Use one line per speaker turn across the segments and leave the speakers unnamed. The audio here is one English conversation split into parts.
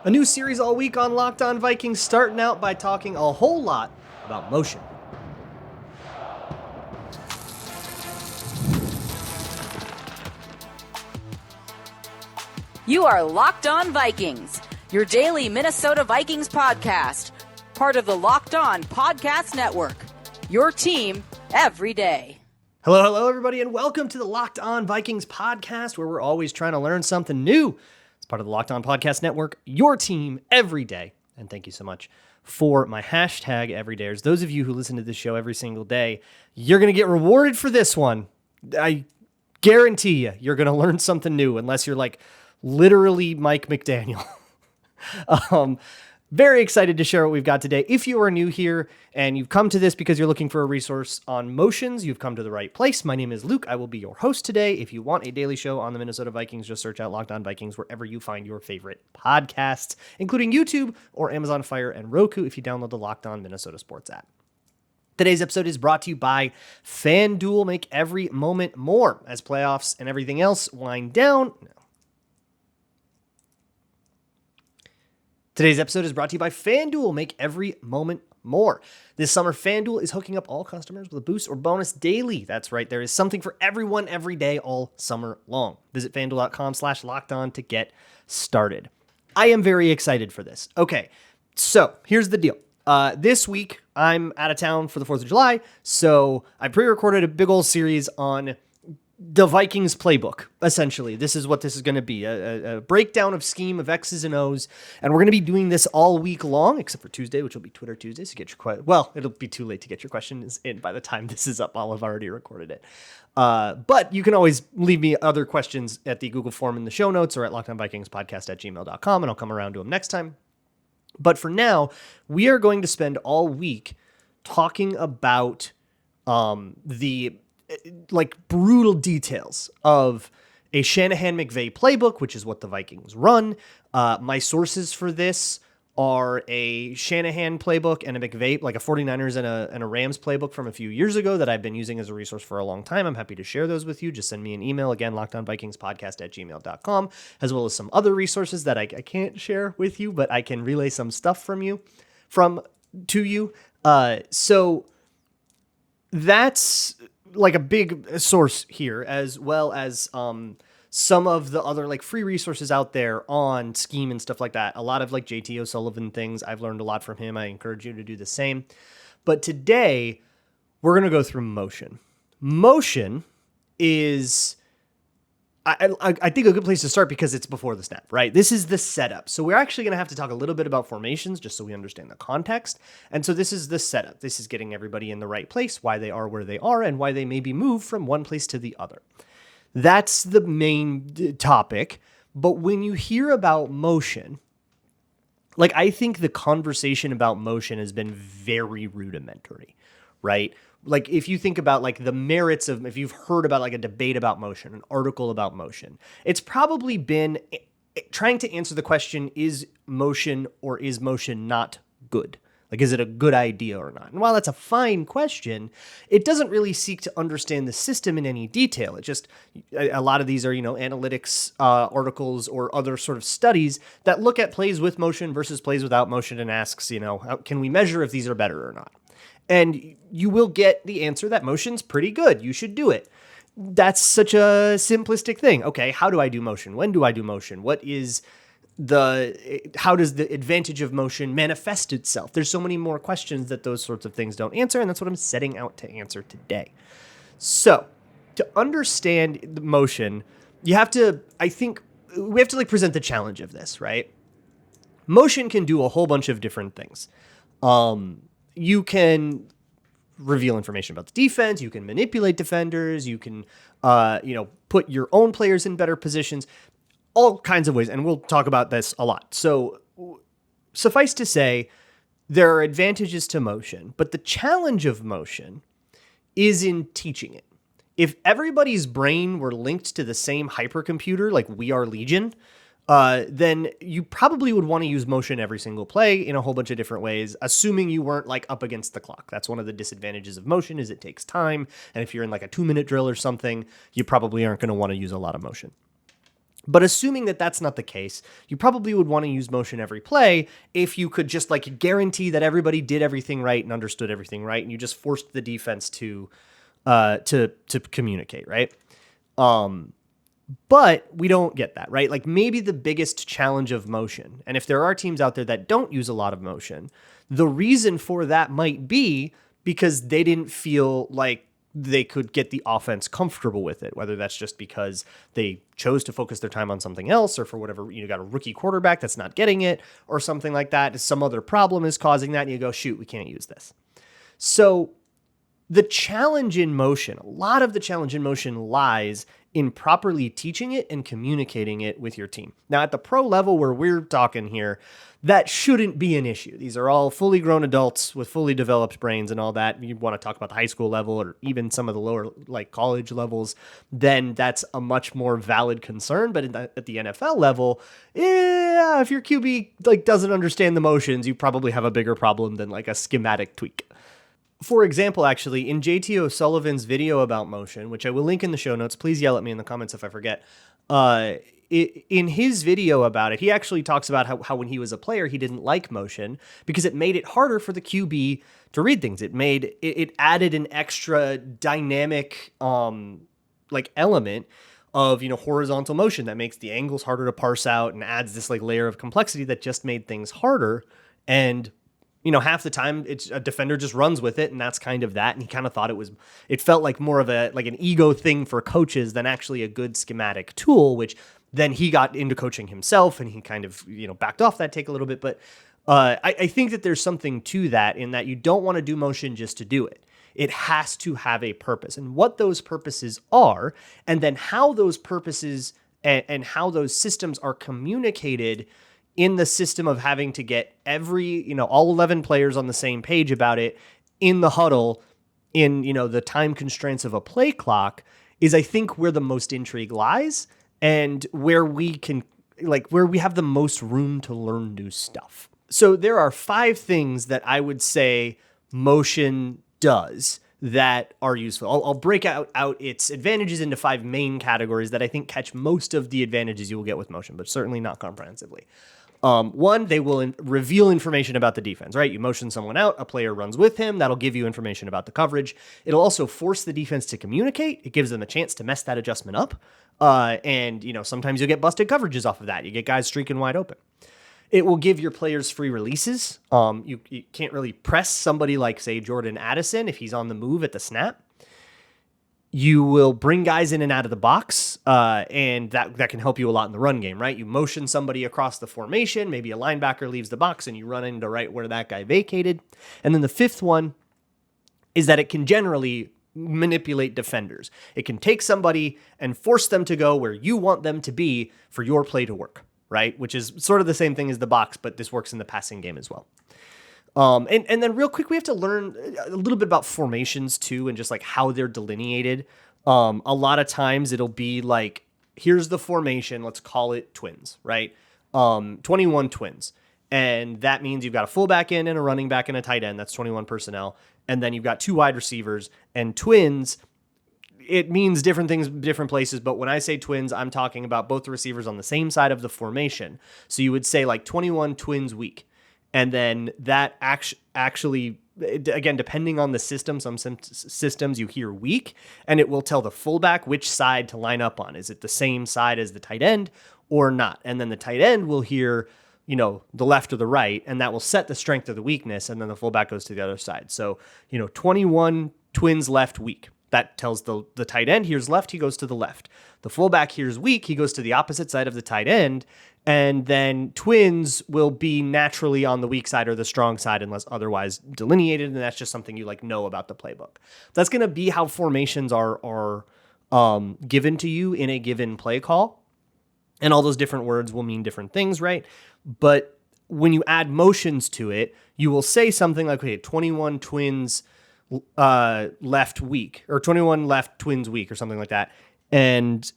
A new series all week on Locked On Vikings, starting out by talking a whole lot about motion.
You are Locked On Vikings, your daily Minnesota Vikings podcast, part of the Locked On Podcast Network, your team every day.
Hello, everybody, and welcome to the Locked On Vikings podcast, where we're always trying to learn something new. It's part of the Locked On Podcast Network, your team every day. And thank you so much for my hashtag everydayers. Those of you who listen to this show every single day, you're going to get rewarded for this one. I guarantee you're going to learn something new, unless you're like literally Mike McDaniel. Very excited to share what we've got today. If you are new here and you've come to this because you're looking for a resource on motions, you've come to the right place. My name is Luke. I will be your host today. If you want a daily show on the Minnesota Vikings, just search out Locked On Vikings wherever you find your favorite podcasts, including YouTube or Amazon Fire and Roku if you download the Locked On Minnesota Sports app. Today's episode is brought to you by FanDuel. Make every moment more as playoffs and everything else wind down. Today's episode is brought to you by FanDuel. Make every moment more. This summer, FanDuel is hooking up all customers with a boost or bonus daily. That's right. There is something for everyone every day all summer long. Visit FanDuel.com/lockedon to get started. I am very excited for this. Okay, so here's the deal. This week, I'm out of town for the 4th of July, so I pre-recorded a big old series on the Vikings Playbook, essentially. This is what this is going to be, a breakdown of scheme of X's and O's, and we're going to be doing this all week long, except for Tuesday, which will be Twitter Tuesday, so get your well, it'll be too late to get your questions in by the time this is up. I'll have already recorded it. But you can always leave me other questions at the Google form in the show notes or at lockedonvikingspodcast@gmail.com, and I'll come around to them next time. But for now, we are going to spend all week talking about the brutal details of a Shanahan-McVay playbook, which is what the Vikings run. My sources for this are a Shanahan playbook and a McVay, like a 49ers and a Rams playbook from a few years ago that I've been using as a resource for a long time. I'm happy to share those with you. Just send me an email, again, lockedonvikingspodcast@gmail.com, as well as some other resources that I can't share with you, but I can relay some stuff to you. So that's like a big source here, as well as some of the other like free resources out there on scheme and stuff like that. A lot of like JT O'Sullivan things. I've learned a lot from him. I encourage you to do the same. But today we're going to go through motion. Motion is, I think, a good place to start because it's before the snap, right? This is the setup. So we're actually going to have to talk a little bit about formations just so we understand the context. And so this is the setup. This is getting everybody in the right place, why they are where they are, and why they may be moved from one place to the other. That's the main topic. But when you hear about motion, like, I think the conversation about motion has been very rudimentary, right? Like, if you think about like the merits of, if you've heard about like a debate about motion, an article about motion, it's probably been trying to answer the question, is motion or is motion not good? Like, is it a good idea or not? And while that's a fine question, it doesn't really seek to understand the system in any detail. It just, a lot of these are, analytics articles or other sort of studies that look at plays with motion versus plays without motion and asks, how can we measure if these are better or not? And you will get the answer that motion's pretty good. You should do it. That's such a simplistic thing. Okay, how do I do motion? When do I do motion? How does the advantage of motion manifest itself? There's so many more questions that those sorts of things don't answer, and that's what I'm setting out to answer today. So, to understand the motion, we have to present the challenge of this, right? Motion can do a whole bunch of different things. You can reveal information about the defense. You can manipulate defenders. You can, put your own players in better positions, all kinds of ways. And we'll talk about this a lot. So suffice to say, there are advantages to motion, but the challenge of motion is in teaching it. If everybody's brain were linked to the same hypercomputer, like we are Legion, then you probably would want to use motion every single play in a whole bunch of different ways, assuming you weren't like up against the clock. That's one of the disadvantages of motion, is it takes time. And if you're in like a 2-minute drill or something, you probably aren't going to want to use a lot of motion. But assuming that that's not the case, you probably would want to use motion every play if you could just like guarantee that everybody did everything right and understood everything right, and you just forced the defense to communicate, right? But we don't get that, right? Like maybe the biggest challenge of motion, and if there are teams out there that don't use a lot of motion, the reason for that might be because they didn't feel like they could get the offense comfortable with it, whether that's just because they chose to focus their time on something else, or for whatever, you got a rookie quarterback that's not getting it, or something like that. Some other problem is causing that, and you go, shoot, we can't use this. So the challenge in motion, a lot of the challenge in motion lies in properly teaching it and communicating it with your team. Now, at the pro level where we're talking here, that shouldn't be an issue. These are all fully grown adults with fully developed brains and all that. You want to talk about the high school level or even some of the lower, like college levels, then that's a much more valid concern. But at the NFL level, yeah, if your QB like doesn't understand the motions, you probably have a bigger problem than like a schematic tweak. For example, actually, in JT O'Sullivan's video about motion, which I will link in the show notes, please yell at me in the comments if I forget. In his video about it, he actually talks about how when he was a player, he didn't like motion because it made it harder for the QB to read things. It added an extra dynamic like element of, horizontal motion that makes the angles harder to parse out and adds this like layer of complexity that just made things harder. And half the time it's a defender just runs with it, and that's kind of that. And he kind of thought it felt like more of an ego thing for coaches than actually a good schematic tool, which then he got into coaching himself and he kind of, backed off that take a little bit. But I think that there's something to that, in that you don't want to do motion just to do it. It has to have a purpose, and what those purposes are, and then how those purposes and how those systems are communicated in the system of having to get all 11 players on the same page about it in the huddle, in, the time constraints of a play clock, is I think where the most intrigue lies, and where we have the most room to learn new stuff. So there are 5 things that I would say motion does that are useful. I'll break out its advantages into 5 main categories that I think catch most of the advantages you will get with motion, but certainly not comprehensively. One, they will reveal information about the defense, right? You motion someone out, a player runs with him. That'll give you information about the coverage. It'll also force the defense to communicate. It gives them a chance to mess that adjustment up. And sometimes you'll get busted coverages off of that. You get guys streaking wide open. It will give your players free releases. You can't really press somebody like, say, Jordan Addison if he's on the move at the snap. You will bring guys in and out of the box, and that can help you a lot in the run game, right? You motion somebody across the formation, maybe a linebacker leaves the box, and you run into right where that guy vacated. And then the 5th one is that it can generally manipulate defenders. It can take somebody and force them to go where you want them to be for your play to work, right? Which is sort of the same thing as the box, but this works in the passing game as well. And then real quick, we have to learn a little bit about formations too, and just like how they're delineated. A lot of times it'll be like, here's the formation, let's call it twins, right? 21 twins. And that means you've got a fullback in and a running back and a tight end. That's 21 personnel. And then you've got 2 wide receivers. And twins, it means different things, different places. But when I say twins, I'm talking about both the receivers on the same side of the formation. So you would say like 21 twins weak. And then that actually, again, depending on the system, some systems you hear weak, and it will tell the fullback which side to line up on. Is it the same side as the tight end or not? And then the tight end will hear, the left or the right, and that will set the strength or the weakness, and then the fullback goes to the other side. So, 21 twins left weak. That tells the tight end here's left, he goes to the left. The fullback here's weak, he goes to the opposite side of the tight end. And then twins will be naturally on the weak side or the strong side unless otherwise delineated. And that's just something you know about the playbook. That's going to be how formations are given to you in a given play call. And all those different words will mean different things, right? But when you add motions to it, you will say something like, okay, 21 twins left weak, or 21 left twins weak, or something like that. And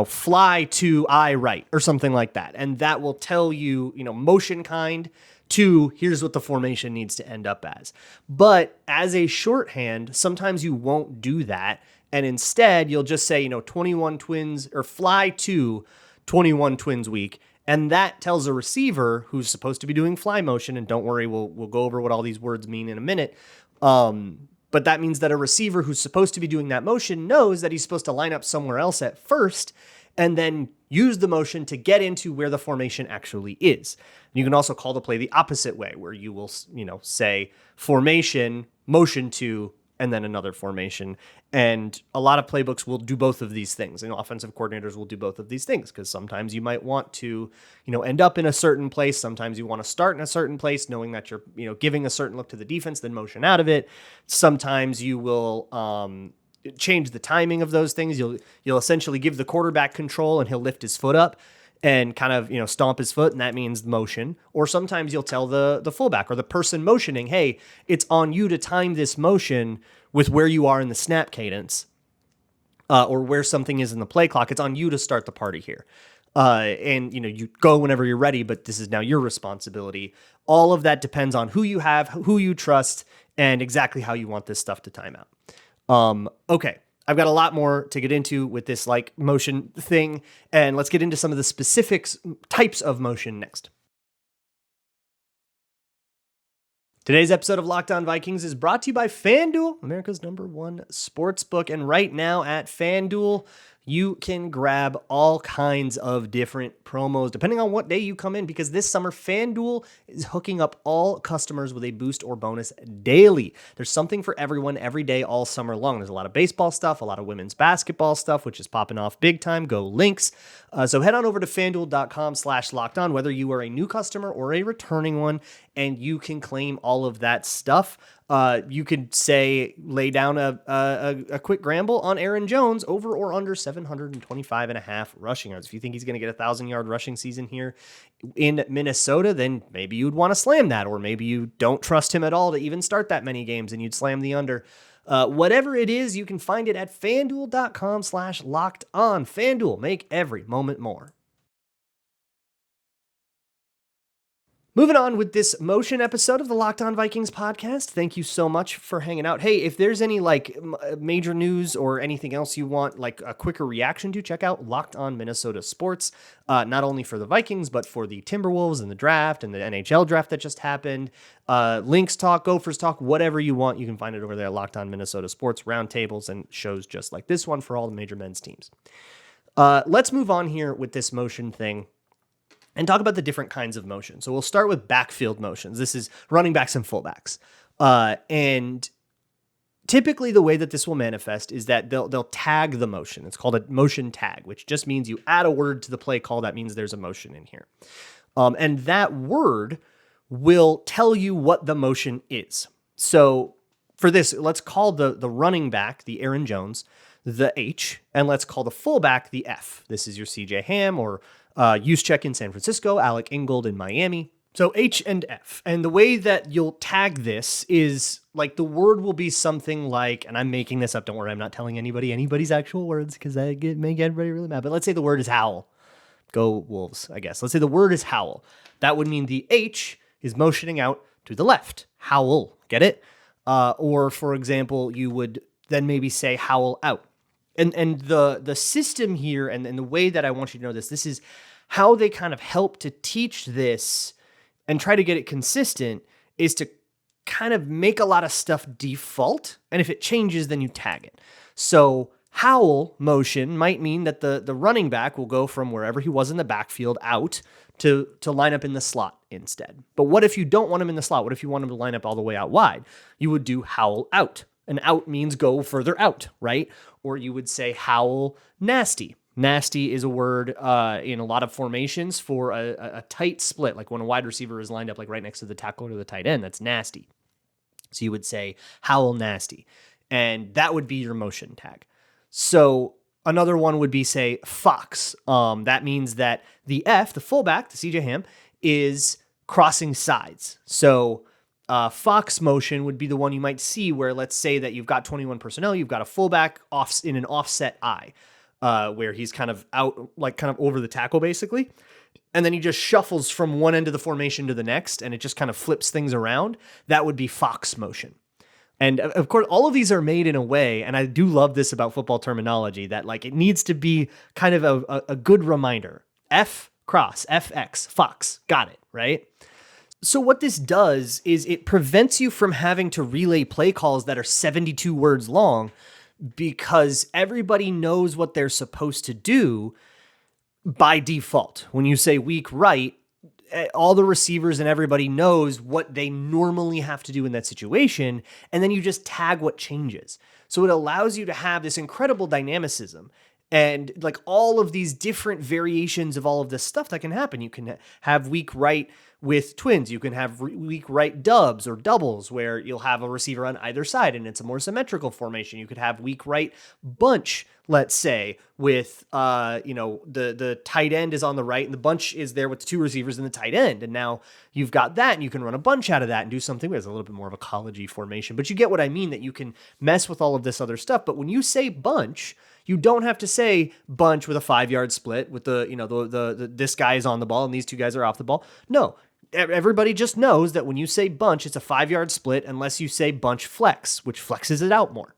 fly to I right, or something like that. And that will tell you, motion kind to here's what the formation needs to end up as. But as a shorthand, sometimes you won't do that. And instead you'll just say, 21 twins, or fly to 21 twins weak. And that tells a receiver who's supposed to be doing fly motion, and don't worry, we'll go over what all these words mean in a minute. But that means that a receiver who's supposed to be doing that motion knows that he's supposed to line up somewhere else at first and then use the motion to get into where the formation actually is. You can also call the play the opposite way, where you will, say formation, motion to, and then another formation. And a lot of playbooks will do both of these things. Offensive coordinators will do both of these things because sometimes you might want to, end up in a certain place. Sometimes you want to start in a certain place, knowing that you're, giving a certain look to the defense, then motion out of it. Sometimes you will change the timing of those things. You'll essentially give the quarterback control and he'll lift his foot up and kind of, stomp his foot, and that means motion. Or sometimes you'll tell the fullback or the person motioning, hey, it's on you to time this motion with where you are in the snap cadence or where something is in the play clock. It's on you to start the party here. And you go whenever you're ready, but this is now your responsibility. All of that depends on who you have, who you trust, and exactly how you want this stuff to time out. Okay. I've got a lot more to get into with this motion thing, and let's get into some of the specifics types of motion next. Today's episode of Locked On Vikings is brought to you by FanDuel, America's #1 sportsbook. And right now at FanDuel, you can grab all kinds of different promos depending on what day you come in, because this summer FanDuel is hooking up all customers with a boost or bonus daily. There's something for everyone every day all summer long. There's a lot of baseball stuff, a lot of women's basketball stuff, which is popping off big time. Go Lynx. So head on over to FanDuel.com/lockedon, whether you are a new customer or a returning one, and you can claim all of that stuff. You could lay down a quick gamble on Aaron Jones over or under 725.5 rushing yards. If you think he's going to get a 1,000-yard rushing season here in Minnesota, then maybe you'd want to slam that, or maybe you don't trust him at all to even start that many games and you'd slam the under. Whatever it is, you can find it at FanDuel.com/lockedon. FanDuel, make every moment more. Moving on with this motion episode of the Locked On Vikings podcast. Thank you so much for hanging out. Hey, if there's any major news or anything else you want a quicker reaction to, check out Locked On Minnesota Sports. Not only for the Vikings, but for the Timberwolves and the draft and the NHL draft that just happened. Lynx talk, Gophers talk, whatever you want, you can find it over there at Locked On Minnesota Sports. Roundtables and shows just like this one for all the major men's teams. Let's move on here with this motion thing and talk about the different kinds of motion. So we'll start with backfield motions. This is running backs and fullbacks. And typically the way that this will manifest is that they'll tag the motion. It's called a motion tag, which just means you add a word to the play call. That means there's a motion in here. And that word will tell you what the motion is. So for this, let's call the running back, the Aaron Jones, the H, and let's call the fullback the F. This is your CJ Ham or Juszczyk in San Francisco, Alec Ingold in Miami. So H and F. And the way that you'll tag this is the word will be something like, and I'm making this up, don't worry, I'm not telling anybody's actual words because I make everybody really mad. But let's say the word is howl. Go Wolves, I guess. Let's say the word is howl. That would mean the H is motioning out to the left. Howl. Get it? Or for example, you would then maybe say howl out. And the system here and the way that I want you to know this is how they kind of help to teach this and try to get it consistent is to kind of make a lot of stuff default. And if it changes, then you tag it. So howl motion might mean that the running back will go from wherever he was in the backfield out to line up in the slot instead. But what if you don't want him in the slot? What if you want him to line up all the way out wide? You would do howl out. And out means go further out, right? Or you would say howl nasty. Nasty is a word in a lot of formations for a tight split, like when a wide receiver is lined up right next to the tackle or the tight end. That's nasty. So you would say howl nasty. And that would be your motion tag. So another one would be, say, fox. That means that the F, the fullback, the CJ Ham, is crossing sides. So fox motion would be the one you might see where, let's say that you've got 21 personnel, you've got a fullback in an offset eye, where he's kind of out, kind of over the tackle basically. And then he just shuffles from one end of the formation to the next, and it just kind of flips things around. That would be fox motion. And of course, all of these are made in a way, and I do love this about football terminology, that it needs to be kind of a good reminder. F cross, FX, Fox. Got it, right? So what this does is it prevents you from having to relay play calls that are 72 words long because everybody knows what they're supposed to do by default. When you say weak right, all the receivers and everybody knows what they normally have to do in that situation, and then you just tag what changes. So it allows you to have this incredible dynamicism and like all of these different variations of all of this stuff that can happen. You can have weak right with twins. You can have weak right dubs or doubles where you'll have a receiver on either side and it's a more symmetrical formation. You could have weak right bunch, let's say, with the tight end is on the right and the bunch is there with the two receivers and the tight end. And now you've got that and you can run a bunch out of that and do something that's a little bit more of a college-y formation. But you get what I mean, that you can mess with all of this other stuff. But when you say bunch, you don't have to say bunch with a 5-yard split with the this guy is on the ball and these two guys are off the ball. No, everybody just knows that when you say bunch, it's a 5-yard split unless you say bunch flex, which flexes it out more.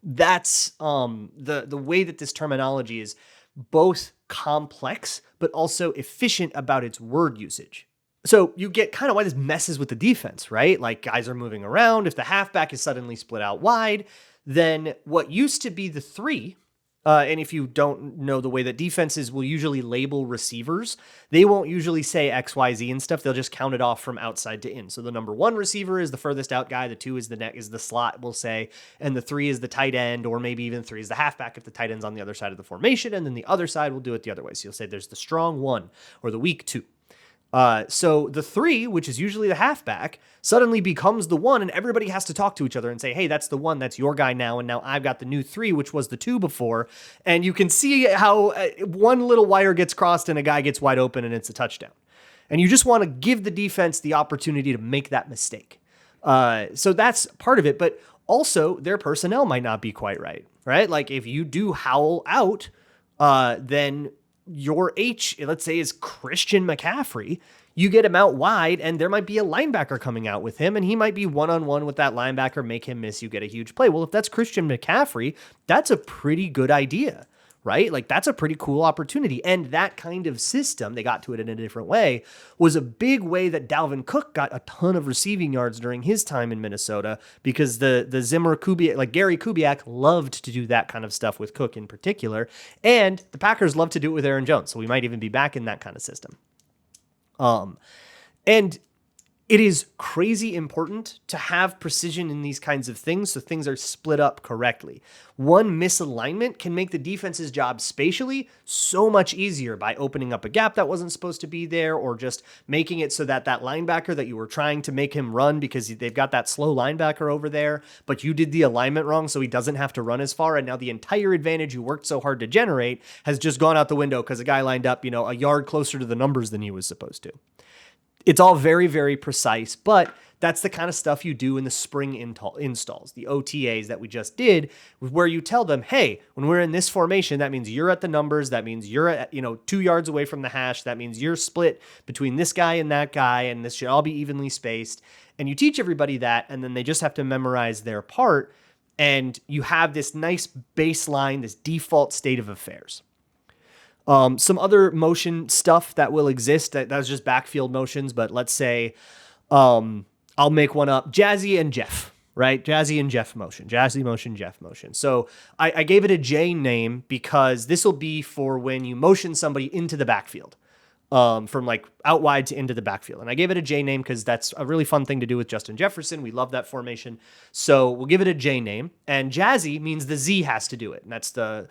That's the way that this terminology is both complex but also efficient about its word usage. So you get kind of why this messes with the defense, right? Like guys are moving around. If the halfback is suddenly split out wide, then what used to be the 3, and if you don't know the way that defenses will usually label receivers, they won't usually say X, Y, Z and stuff. They'll just count it off from outside to in. So the number 1 receiver is the furthest out guy. The 2 is the slot, we'll say. And the 3 is the tight end, or maybe even 3 is the halfback if the tight end's on the other side of the formation. And then the other side will do it the other way. So you'll say there's the strong 1 or the weak 2. So the 3, which is usually the halfback, suddenly becomes the 1, and everybody has to talk to each other and say, hey, that's the 1, that's your guy now, and now I've got the new 3, which was the 2 before. And you can see how one little wire gets crossed and a guy gets wide open and it's a touchdown. And you just want to give the defense the opportunity to make that mistake. So that's part of it, but also their personnel might not be quite right? Like if you do howl out, then your H, let's say, is Christian McCaffrey. You get him out wide and there might be a linebacker coming out with him and he might be one-on-one with that linebacker, make him miss, you get a huge play. Well, if that's Christian McCaffrey, that's a pretty good idea, right? Like that's a pretty cool opportunity. And that kind of system, they got to it in a different way, was a big way that Dalvin Cook got a ton of receiving yards during his time in Minnesota because the Zimmer Kubiak, like Gary Kubiak loved to do that kind of stuff with Cook in particular. And the Packers love to do it with Aaron Jones. So we might even be back in that kind of system. And it is crazy important to have precision in these kinds of things so things are split up correctly. One misalignment can make the defense's job spatially so much easier by opening up a gap that wasn't supposed to be there, or just making it so that that linebacker that you were trying to make him run because they've got that slow linebacker over there, but you did the alignment wrong so he doesn't have to run as far, and now the entire advantage you worked so hard to generate has just gone out the window because a guy lined up, a yard closer to the numbers than he was supposed to. It's all very, very precise, but that's the kind of stuff you do in the spring installs, the OTAs that we just did, where you tell them, hey, when we're in this formation, that means you're at the numbers. That means you're at, 2 yards away from the hash. That means you're split between this guy and that guy, and this should all be evenly spaced. And you teach everybody that, and then they just have to memorize their part. And you have this nice baseline, this default state of affairs. Some other motion stuff that will exist, that's just backfield motions, but let's say, I'll make one up, Jazzy and Jeff, right? Jazzy and Jeff motion, Jazzy motion, Jeff motion. So I gave it a J name because this will be for when you motion somebody into the backfield, from like out wide to into the backfield. And I gave it a J name because that's a really fun thing to do with Justin Jefferson. We love that formation. So we'll give it a J name, and Jazzy means the Z has to do it. And that's the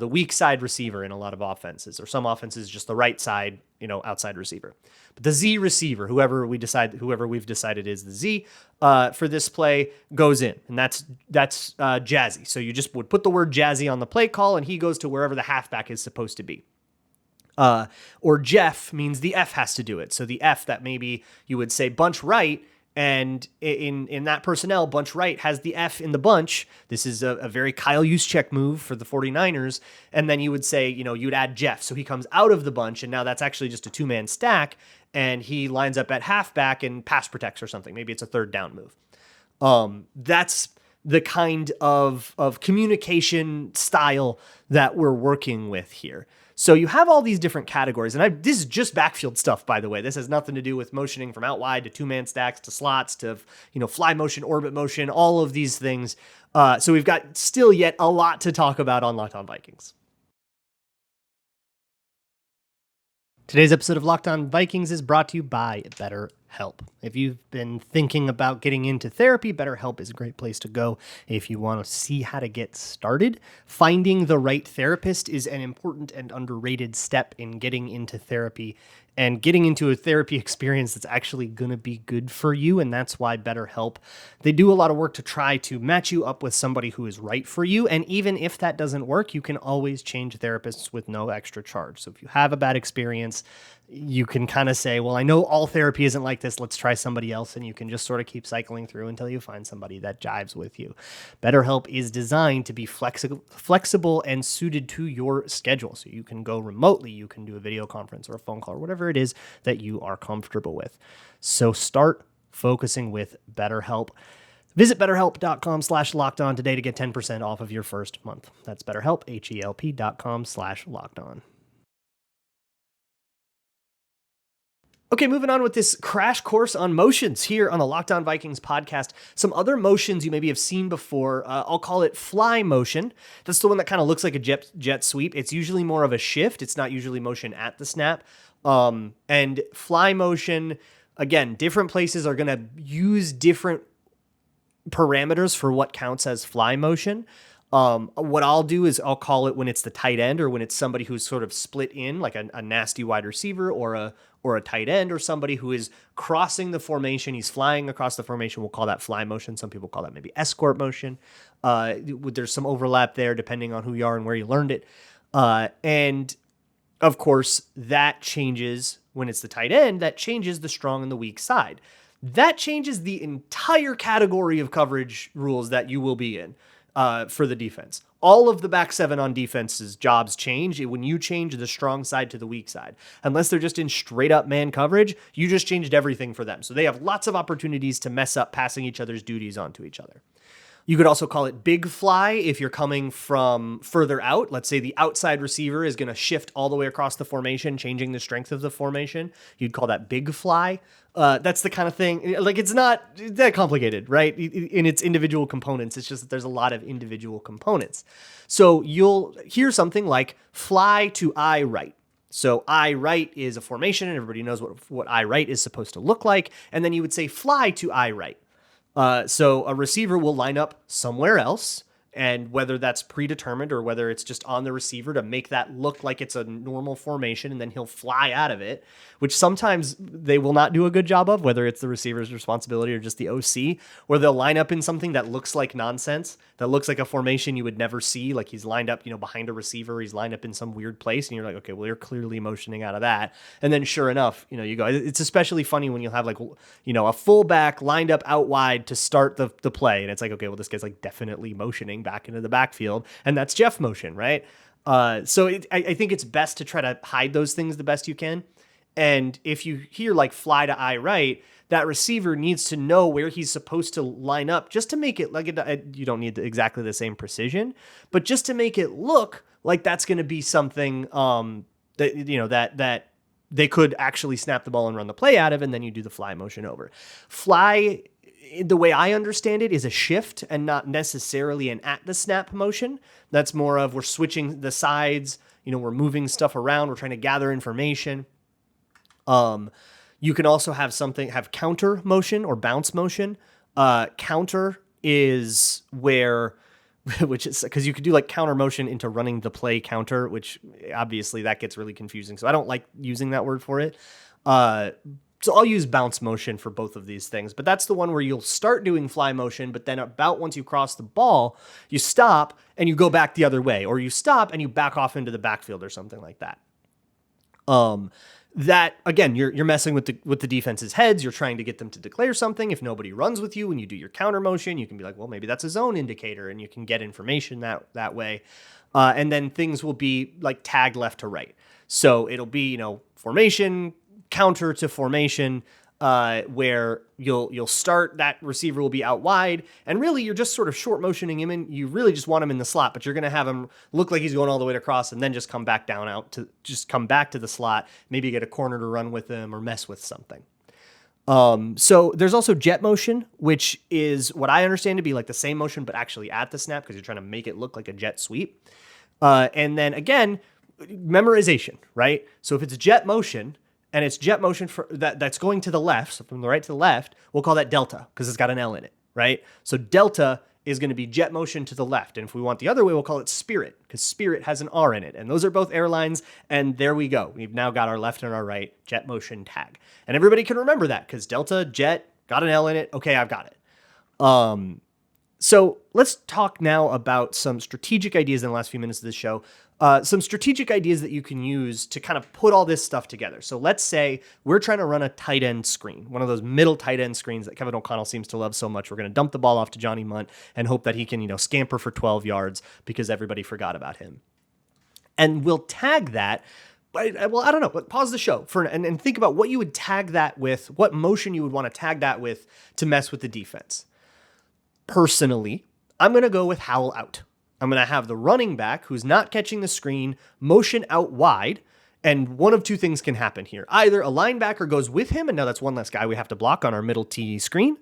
weak side receiver in a lot of offenses, or some offenses, just the right side, outside receiver. But the Z receiver, whoever we've decided is the Z, for this play goes in, and that's Jazzy. So you just would put the word Jazzy on the play call, and he goes to wherever the halfback is supposed to be. Or Jeff means the F has to do it. So the F, that maybe you would say bunch right, and in that personnel, bunch right has the F in the bunch. This is a very Kyle Juszczyk move for the 49ers. And then you would say, you'd add Jeff. So he comes out of the bunch, and now that's actually just a 2-man stack, and he lines up at halfback and pass protects or something. Maybe it's a 3rd down move. That's the kind of communication style that we're working with here. So you have all these different categories, and this is just backfield stuff, by the way. This has nothing to do with motioning from out wide to two-man stacks to slots to, fly motion, orbit motion, all of these things. So we've got still yet a lot to talk about on Locked On Vikings. Today's episode of Locked On Vikings is brought to you by BetterHelp. If you've been thinking about getting into therapy, BetterHelp is a great place to go if you want to see how to get started. Finding the right therapist is an important and underrated step in getting into therapy and getting into a therapy experience that's actually going to be good for you. And that's why BetterHelp, they do a lot of work to try to match you up with somebody who is right for you. And even if that doesn't work, you can always change therapists with no extra charge. So if you have a bad experience, you can kind of say, well, I know all therapy isn't like this. Let's try somebody else. And you can just sort of keep cycling through until you find somebody that jives with you. BetterHelp is designed to be flexible and suited to your schedule. So you can go remotely, you can do a video conference or a phone call or whatever it is that you are comfortable with. So start focusing with BetterHelp. Visit BetterHelp.com/lockedon today to get 10% off of your first month. That's BetterHelp, HELP.com/lockedon. Okay, moving on with this crash course on motions here on the Locked On Vikings podcast. Some other motions you maybe have seen before. I'll call it fly motion. That's the one that kind of looks like a jet sweep. It's usually more of a shift. It's not usually motion at the snap. And fly motion, again, different places are going to use different parameters for what counts as fly motion. What I'll do is I'll call it when it's the tight end or when it's somebody who's sort of split in, like a nasty wide receiver or a tight end or somebody who is crossing the formation. He's flying across the formation. We'll call that fly motion. Some people call that maybe escort motion. There's some overlap there depending on who you are and where you learned it. And of course, that changes when it's the tight end. That changes the strong and the weak side. That changes the entire category of coverage rules that you will be in. For the defense. All of the back seven on defense's jobs change when you change the strong side to the weak side. Unless they're just in straight up man coverage, you just changed everything for them. So they have lots of opportunities to mess up passing each other's duties onto each other. You could also call it big fly if you're coming from further out. Let's say the outside receiver is going to shift all the way across the formation, changing the strength of the formation. You'd call that big fly. That's the kind of thing, like it's not that complicated, right? In its individual components. It's just that there's a lot of individual components. So you'll hear something like fly to I right. So I right is a formation and everybody knows what I right is supposed to look like. And then you would say fly to I right. So a receiver will line up somewhere else, and whether that's predetermined or whether it's just on the receiver to make that look like it's a normal formation, and then he'll fly out of it, which sometimes they will not do a good job of, whether it's the receiver's responsibility or just the OC, where they'll line up in something that looks like nonsense, that looks like a formation you would never see, like he's lined up, behind a receiver, he's lined up in some weird place, and you're like, okay, well, you're clearly motioning out of that. And then sure enough, you go. It's especially funny when you'll have a fullback lined up out wide to start the play, and it's like, okay, well, this guy's like definitely motioning back into the backfield, and that's Jeff motion, right? So I think it's best to try to hide those things the best you can. And if you hear like fly to I right, that receiver needs to know where he's supposed to line up just to make it like you don't need exactly the same precision, but just to make it look like that's going to be something that they could actually snap the ball and run the play out of, and then you do the fly motion over. Fly, the way I understand it, is a shift and not necessarily an at the snap motion. That's more of we're switching the sides, we're moving stuff around, we're trying to gather information. You can also have counter motion or bounce motion. Counter is which is because you could do like counter motion into running the play counter, which obviously that gets really confusing. So I don't like using that word for it. So I'll use bounce motion for both of these things, but that's the one where you'll start doing fly motion, but then about once you cross the ball, you stop and you go back the other way, or you stop and you back off into the backfield or something like that. That again, you're messing with the defense's heads. You're trying to get them to declare something. If nobody runs with you when you do your counter motion, you can be like, well, maybe that's a zone indicator, and you can get information that way. And then things will be like tagged left to right. So it'll be, formation, counter to formation. where you'll start, that receiver will be out wide, and really you're just sort of short motioning him in. You really just want him in the slot, but you're going to have him look like he's going all the way across and then just come back to the slot, maybe get a corner to run with him or mess with something. So there's also jet motion, which is what I understand to be like the same motion, but actually at the snap, because you're trying to make it look like a jet sweep. And then again, memorization, right? So if it's jet motion, and it's jet motion that's going to the left, so from the right to the left, we'll call that delta because it's got an L in it, right? So delta is going to be jet motion to the left. And if we want the other way, we'll call it spirit because spirit has an R in it. And those are both airlines. And there we go. We've now got our left and our right jet motion tag. And everybody can remember that because delta, jet, got an L in it. Okay, I've got it. So let's talk now about some strategic ideas in the last few minutes of this show. Some strategic ideas that you can use to kind of put all this stuff together. So let's say we're trying to run a tight end screen, one of those middle tight end screens that Kevin O'Connell seems to love so much. We're going to dump the ball off to Johnny Munt and hope that he can, scamper for 12 yards because everybody forgot about him. And we'll tag that. Well, I don't know, but pause the show and think about what you would tag that with, what motion you would want to tag that with to mess with the defense. Personally, I'm going to go with howl out. I'm going to have the running back who's not catching the screen motion out wide. And one of two things can happen here. Either a linebacker goes with him, and now that's one less guy we have to block on our middle T screen,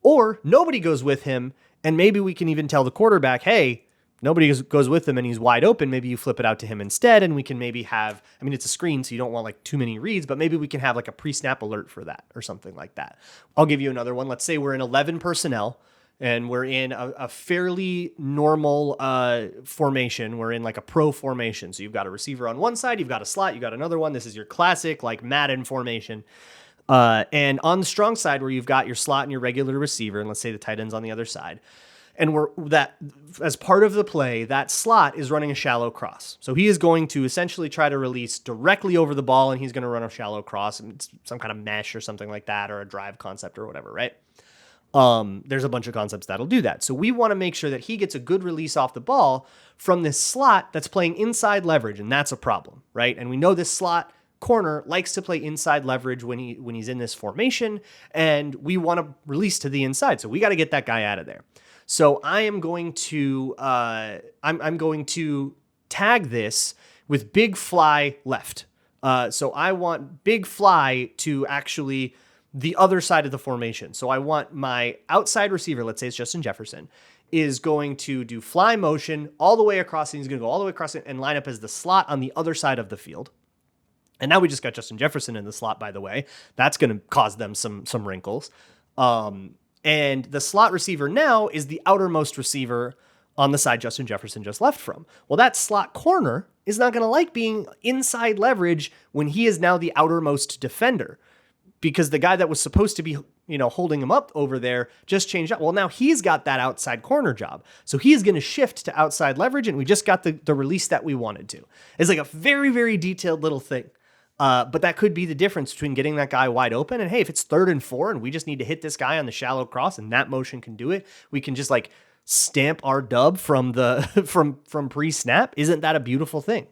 or nobody goes with him. And maybe we can even tell the quarterback, hey, nobody goes with him and he's wide open. Maybe you flip it out to him instead. And we can maybe have, it's a screen, so you don't want like too many reads, but maybe we can have like a pre-snap alert for that or something like that. I'll give you another one. Let's say we're in 11 personnel. And we're in a fairly normal formation. We're in like a pro formation. So you've got a receiver on one side, you've got a slot, you've got another one. This is your classic like Madden formation. And on the strong side where you've got your slot and your regular receiver, and let's say the tight end's on the other side. And as part of the play, that slot is running a shallow cross. So he is going to essentially try to release directly over the ball, and he's going to run a shallow cross, and it's some kind of mesh or something like that, or a drive concept or whatever, right? There's a bunch of concepts that'll do that. So we want to make sure that he gets a good release off the ball from this slot that's playing inside leverage, and that's a problem, right? And we know this slot corner likes to play inside leverage when he's in this formation, and we want to release to the inside. So we got to get that guy out of there. So I am going to I'm going to tag this with big fly left. So I want big fly to actually the other side of the formation. So I want my outside receiver, let's say it's Justin Jefferson, is going to do fly motion all the way across, and he's going to go all the way across it and line up as the slot on the other side of the field. And now we just got Justin Jefferson in the slot, by the way. That's going to cause them some wrinkles. And the slot receiver now is the outermost receiver on the side Justin Jefferson just left from. Well, that slot corner is not going to like being inside leverage when he is now the outermost defender, because the guy that was supposed to be, holding him up over there just changed out. Well, now he's got that outside corner job. So he's going to shift to outside leverage, and we just got the release that we wanted to. It's like a very, very detailed little thing. But that could be the difference between getting that guy wide open and, hey, if it's 3rd and 4 and we just need to hit this guy on the shallow cross and that motion can do it, we can just like stamp our dub from from pre-snap. Isn't that a beautiful thing?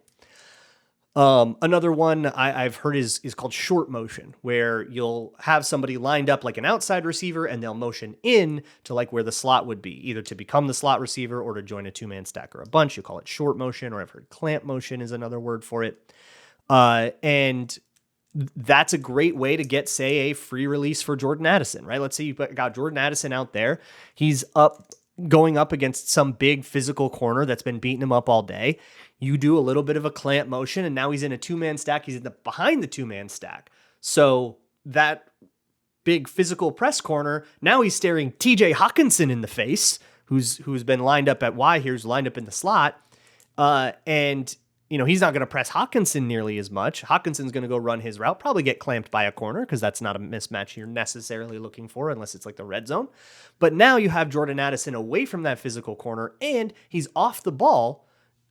Another one I've heard is called short motion, where you'll have somebody lined up like an outside receiver and they'll motion in to like where the slot would be, either to become the slot receiver or to join a 2-man stack or a bunch. You call it short motion, or I've heard clamp motion is another word for it. And that's a great way to get, say, a free release for Jordan Addison, right? Let's say you've got Jordan Addison out there. He's going up against some big physical corner that's been beating him up all day. You do a little bit of a clamp motion, and now he's in a 2-man stack. He's behind the 2-man stack. So that big physical press corner, now he's staring TJ Hawkinson in the face, who's been lined up at Y here, who's lined up in the slot. And he's not going to press Hawkinson nearly as much. Hawkinson's going to go run his route, probably get clamped by a corner, because that's not a mismatch you're necessarily looking for unless it's like the red zone. But now you have Jordan Addison away from that physical corner, and he's off the ball.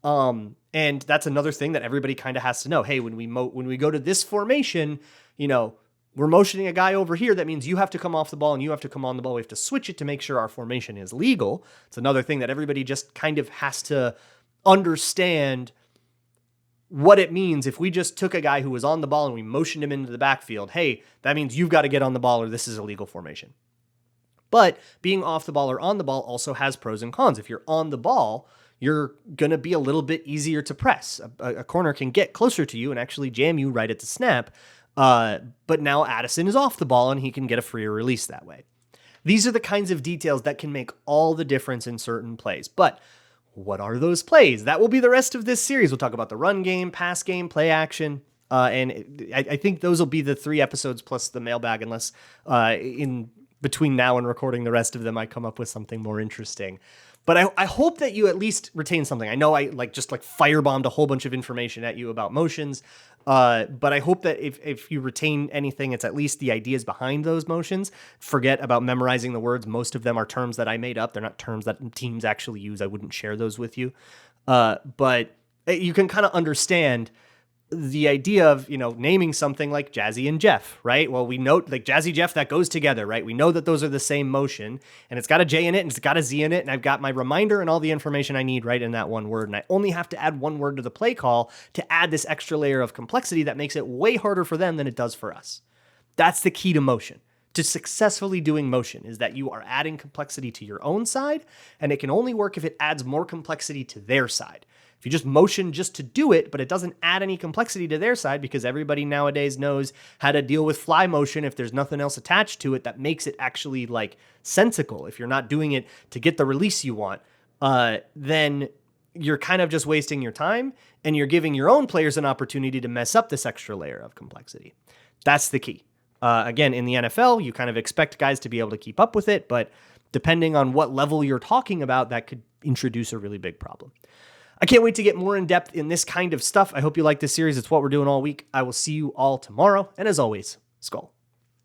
And that's another thing that everybody kind of has to know. Hey, when we go to this formation, we're motioning a guy over here. That means you have to come off the ball and you have to come on the ball. We have to switch it to make sure our formation is legal. It's another thing that everybody just kind of has to understand what it means if we just took a guy who was on the ball and we motioned him into the backfield. Hey, that means you've got to get on the ball or this is a legal formation. But being off the ball or on the ball also has pros and cons. If you're on the ball, you're going to be a little bit easier to press. A corner can get closer to you and actually jam you right at the snap. But now Addison is off the ball and he can get a freer release that way. These are the kinds of details that can make all the difference in certain plays. But what are those plays? That will be the rest of this series. We'll talk about the run game, pass game, play action. And I think those will be the 3 episodes plus the mailbag, unless in between now and recording the rest of them, I come up with something more interesting. But I hope that you at least retain something. I know I just firebombed a whole bunch of information at you about motions. But I hope that if you retain anything, it's at least the ideas behind those motions. Forget about memorizing the words. Most of them are terms that I made up. They're not terms that teams actually use. I wouldn't share those with you. But you can kind of understand the idea of, naming something like Jazzy and Jeff, right? Well, we know like Jazzy Jeff, that goes together, right? We know that those are the same motion, and it's got a J in it and it's got a Z in it. And I've got my reminder and all the information I need right in that one word. And I only have to add one word to the play call to add this extra layer of complexity that makes it way harder for them than it does for us. That's the key to motion. To successfully doing motion is that you are adding complexity to your own side, and it can only work if it adds more complexity to their side. If you just motion just to do it, but it doesn't add any complexity to their side, because everybody nowadays knows how to deal with fly motion if there's nothing else attached to it that makes it actually sensical. If you're not doing it to get the release you want, then you're kind of just wasting your time, and you're giving your own players an opportunity to mess up this extra layer of complexity. That's the key. Again, in the NFL, you kind of expect guys to be able to keep up with it, but depending on what level you're talking about, that could introduce a really big problem. I can't wait to get more in depth in this kind of stuff. I hope you like this series. It's what we're doing all week. I will see you all tomorrow. And as always, Skull.